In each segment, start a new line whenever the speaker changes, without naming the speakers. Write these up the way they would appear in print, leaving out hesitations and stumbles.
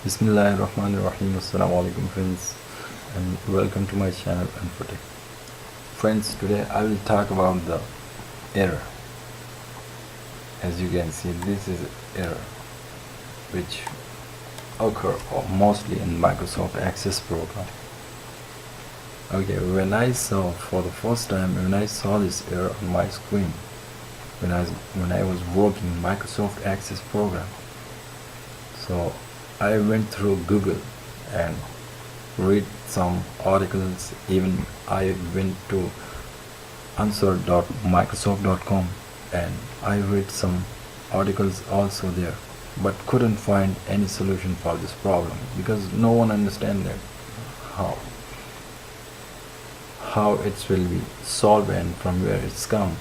Bismillahirrahmanirrahim. Assalamu alaikum friends, and welcome to my channel Infotech. Friends, today I will talk about the error. As you can see, this is error which occur mostly in Microsoft Access program. Okay, when I saw for the first time, when I saw this error on my screen, when I was working Microsoft Access program, so I went through Google and read some articles. Even I went to answer.microsoft.com and I read some articles also there, but couldn't find any solution for this problem because no one understands that how it will be solved and from where it's come.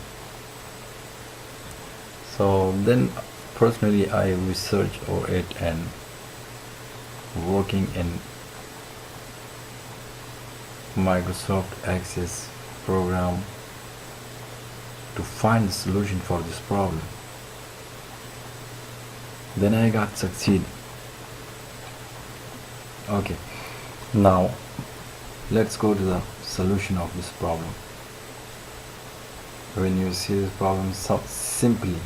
So then personally I researched over it and working in Microsoft Access program to find the solution for this problem. Then I got succeed. Okay, now let's go to the solution of this problem. When you see this problem, so simply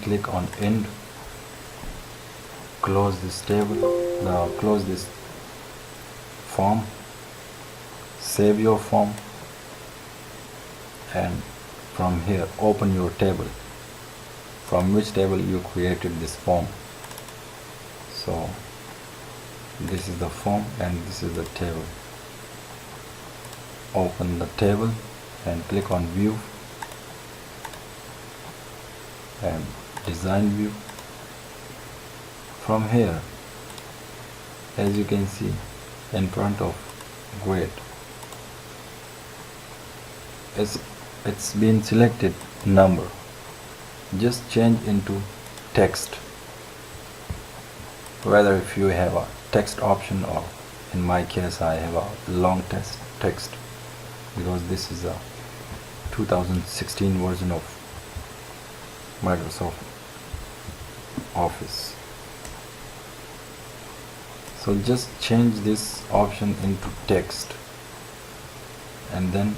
click on end, close this table, close this form, save your form, and from here open your table from which table you created this form. So this is the form and this is the table. Open the table and click on view and design view. From here, as you can see, in front of grade, it's been selected number. Just change into text, whether if you have a text option, or in my case I have a long text because this is a 2016 version of Microsoft Office. So just change this option into text and then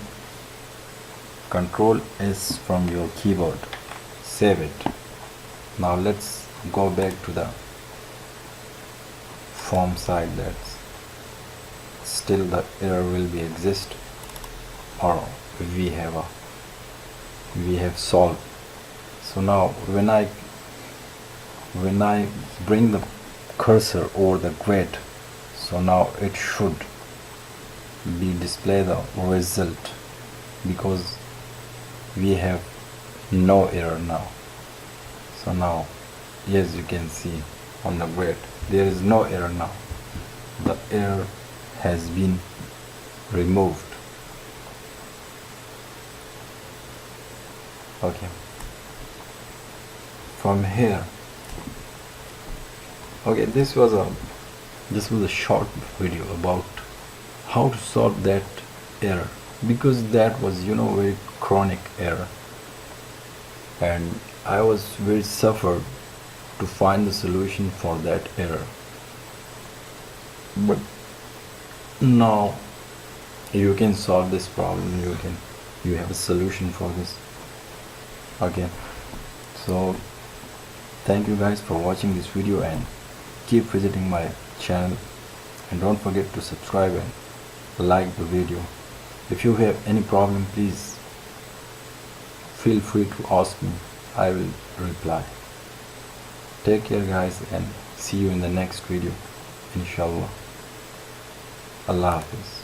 Control S from your keyboard, save it. Now let's go back to the form side. That's still the error will be exist, or we have solved. So now when I bring the cursor over the grid, so now it should be display the result because we have no error now. So now, yes, you can see on the grid there is no error now. The error has been removed. Okay, from here, okay, this was a short video about how to solve that error, because that was very chronic error and I was very suffered to find the solution for that error. But now you can solve this problem, you have a solution for this. Okay, so thank you guys for watching this video and keep visiting my channel, and don't forget to subscribe and like the video. If you have any problem, please feel free to ask me. I will reply. Take care guys, and see you in the next video, inshallah. Allah Hafiz.